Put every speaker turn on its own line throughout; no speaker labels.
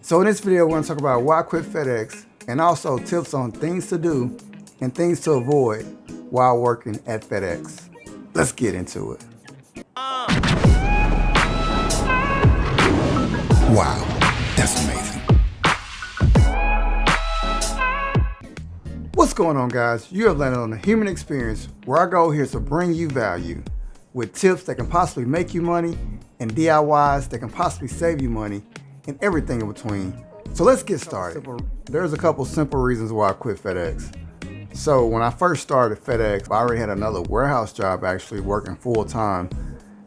So in this video, we're going to talk about why I quit FedEx and also tips on things to do and things to avoid while working at FedEx. Let's get into it. Wow, that's amazing. What's going on, guys? You have landed on the Human Experience, where our goal here is to bring you value with tips that can possibly make you money and DIYs that can possibly save you money and everything in between. So let's get started. There's a couple simple reasons why I quit FedEx. So when I first started FedEx, I already had another warehouse job actually working full time.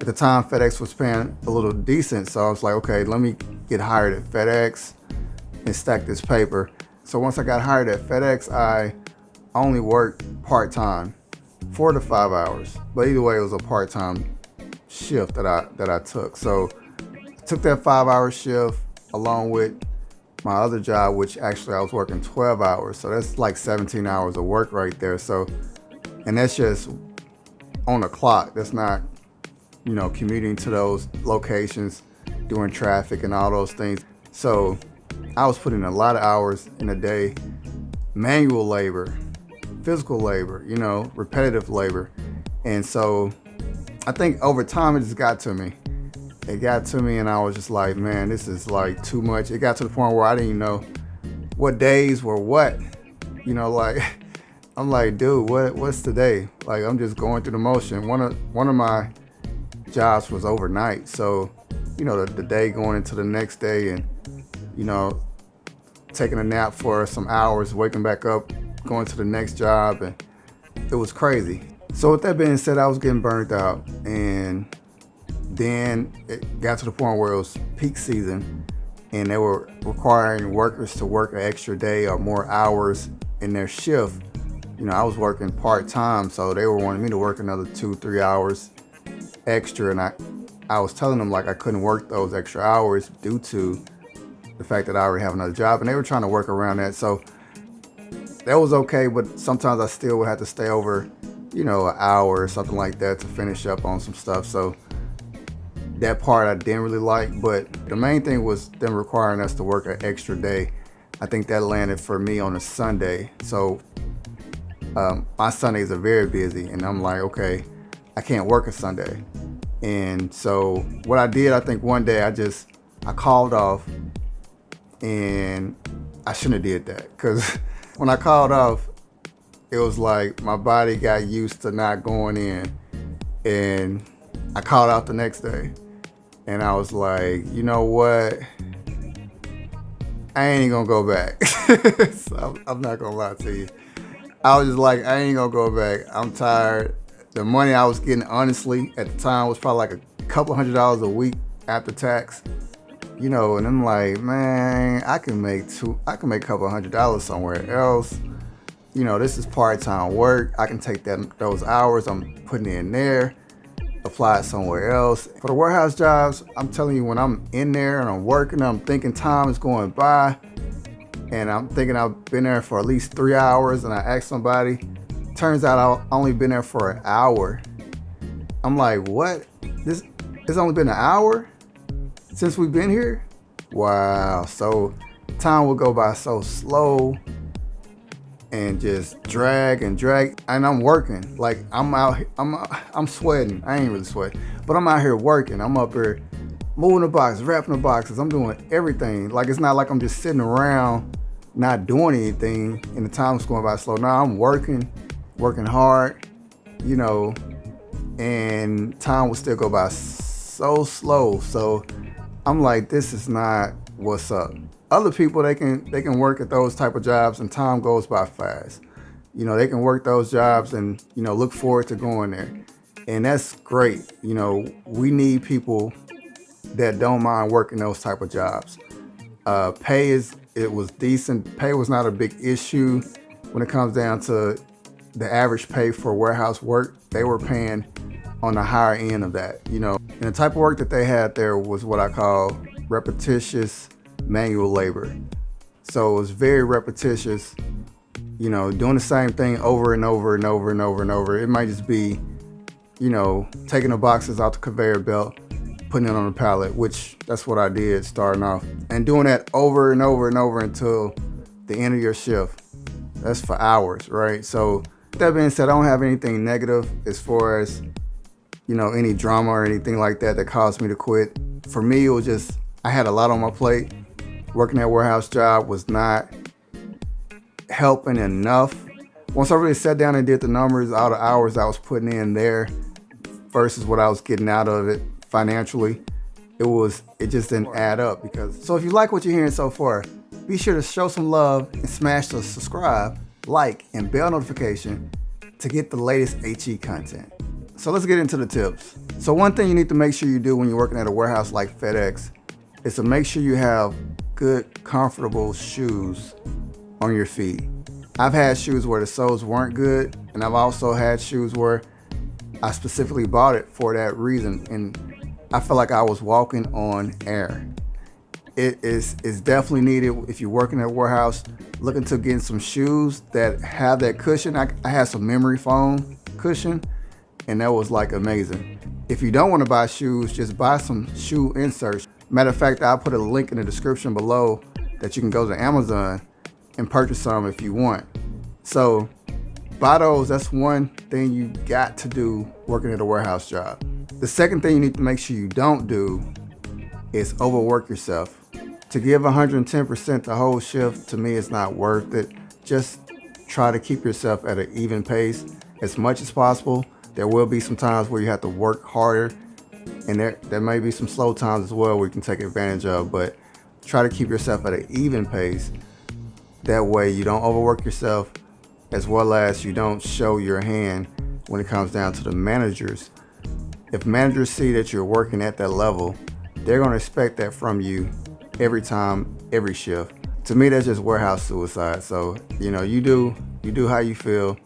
At the time, FedEx was paying a little decent, so I was like, okay, let me get hired at FedEx and stack this paper. So once I got hired at FedEx, I only worked part-time, 4 to 5 hours. But either way, it was a part-time shift that I took. So I took that 5-hour shift along with my other job, which actually I was working 12 hours. So that's like 17 hours of work right there. So, and that's just on the clock. That's not, commuting to those locations, doing traffic and all those things. So I was putting a lot of hours in a day, manual labor, physical labor, repetitive labor. And so I think over time it just got to me. It got to me and I was just like, man, this is like too much. It got to the point where I didn't even know what days were what. I'm like, dude, what's today? Like, I'm just going through the motion. One of my jobs was overnight. So, the day going into the next day and, taking a nap for some hours, waking back up, going to the next job, and it was crazy. So with that being said, I was getting burnt out, and then it got to the point where it was peak season and they were requiring workers to work an extra day or more hours in their shift. I was working part-time, so they were wanting me to work another 2-3 hours extra, and I was telling them like I couldn't work those extra hours due to the fact that I already have another job, and they were trying to work around that. So that was okay, but sometimes I still would have to stay over, an hour or something like that to finish up on some stuff. So that part I didn't really like, but the main thing was them requiring us to work an extra day. I think that landed for me on a Sunday. So my Sundays are very busy, and I'm like, okay, I can't work a Sunday. And so what I did, I think one day I called off, and I shouldn't have did that, because when I called off, it was like my body got used to not going in, and I called out the next day, and I was like, you know what? I ain't gonna go back. So I'm not gonna lie to you. I was just like, I ain't gonna go back. I'm tired. The money I was getting, honestly, at the time was probably like a couple $100s a week after tax. And I'm like, man, I can make a couple $100s somewhere else. This is part-time work. I can take those hours I'm putting in there, apply it somewhere else. For the warehouse jobs, I'm telling you, when I'm in there and I'm working, I'm thinking time is going by, and I'm thinking I've been there for at least 3 hours, and I ask somebody, turns out I've only been there for an hour. I'm like, what? It's only been an hour since we've been here? Wow. So time will go by so slow and just drag, and I'm working. Like, I'm sweating. I ain't really sweating, but I'm out here working. I'm up here moving the boxes, wrapping the boxes. I'm doing everything. Like, it's not like I'm just sitting around not doing anything and the time's going by slow. Now I'm working hard, and time will still go by so slow. So I'm like, this is not what's up. Other people, they can work at those type of jobs and time goes by fast. They can work those jobs and, look forward to going there. And that's great. We need people that don't mind working those type of jobs. It was decent. Pay was not a big issue when it comes down to the average pay for warehouse work. They were paying on the higher end of that, And the type of work that they had there was what I call repetitious manual labor. So it was very repetitious, doing the same thing over and over and over and over and over. It might just be, taking the boxes out the conveyor belt, putting it on the pallet, which that's what I did starting off. And doing that over and over and over until the end of your shift. That's for hours, right? So that being said, I don't have anything negative as far as, any drama or anything like that caused me to quit. For me, it was just, I had a lot on my plate. Working that warehouse job was not helping enough. Once I really sat down and did the numbers, all the hours I was putting in there versus what I was getting out of it financially, it just didn't add up. So if you like what you're hearing so far, be sure to show some love and smash the subscribe, like, and bell notification to get the latest HE content. So let's get into the tips. So one thing you need to make sure you do when you're working at a warehouse like FedEx is to make sure you have good, comfortable shoes on your feet. I've had shoes where the soles weren't good, and I've also had shoes where I specifically bought it for that reason, and I felt like I was walking on air. It's definitely needed if you're working at a warehouse, looking to get some shoes that have that cushion. I had some memory foam cushion, and that was like amazing. If you don't want to buy shoes, just buy some shoe inserts. Matter of fact, I'll put a link in the description below that you can go to Amazon and purchase some if you want. So buy those. That's one thing you got to do working at a warehouse job. The second thing you need to make sure you don't do is overwork yourself. To give 110% the whole shift, to me, is not worth it. Just try to keep yourself at an even pace as much as possible. There will be some times where you have to work harder, and there may be some slow times as well where you can take advantage of, but try to keep yourself at an even pace. That way you don't overwork yourself, as well as you don't show your hand when it comes down to the managers. If managers see that you're working at that level, they're going to expect that from you every time, every shift. To me, that's just warehouse suicide. So, you do how you feel.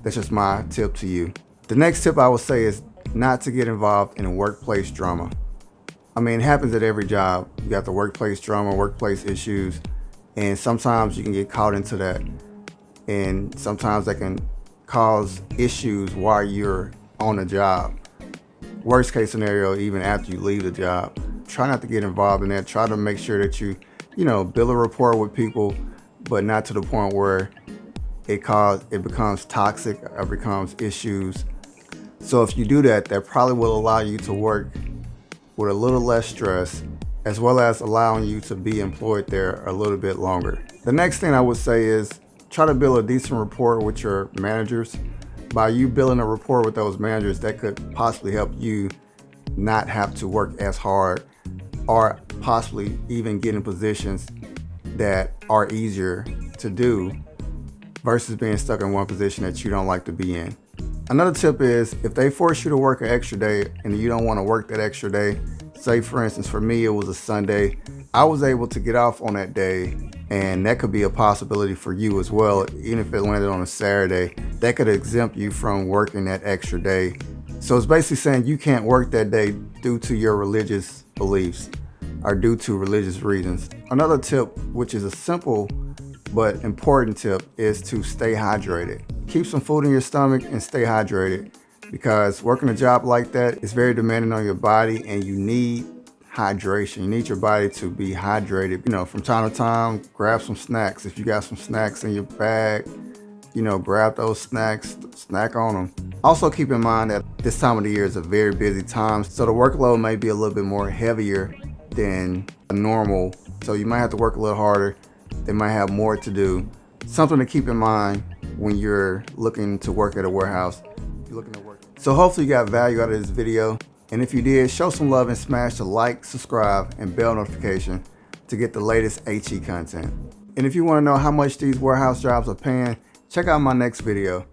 That's just my tip to you. The next tip I would say is not to get involved in workplace drama. I mean, it happens at every job. You got the workplace drama, workplace issues, and sometimes you can get caught into that. And sometimes that can cause issues while you're on the job. Worst case scenario, even after you leave the job. Try not to get involved in that. Try to make sure that you build a rapport with people, but not to the point where it becomes toxic or becomes issues. So if you do that, that probably will allow you to work with a little less stress, as well as allowing you to be employed there a little bit longer. The next thing I would say is try to build a decent rapport with your managers. By you building a rapport with those managers, that could possibly help you not have to work as hard, or possibly even get in positions that are easier to do versus being stuck in one position that you don't like to be in. Another tip is if they force you to work an extra day and you don't want to work that extra day, say for instance, for me, it was a Sunday, I was able to get off on that day, and that could be a possibility for you as well. Even if it landed on a Saturday, that could exempt you from working that extra day. So it's basically saying you can't work that day due to your religious beliefs or due to religious reasons. Another tip, which is a simple but important tip, is to stay hydrated. Keep some food in your stomach and stay hydrated, because working a job like that is very demanding on your body, and you need hydration. You need your body to be hydrated. From time to time, grab some snacks. If you got some snacks in your bag, grab those snacks, snack on them. Also keep in mind that this time of the year is a very busy time, so the workload may be a little bit more heavier than normal. So you might have to work a little harder. They might have more to do. Something to keep in mind when you're looking to work at a warehouse. So hopefully you got value out of this video. And if you did, show some love and smash the like, subscribe, and bell notification to get the latest HE content. And if you want to know how much these warehouse jobs are paying, check out my next video.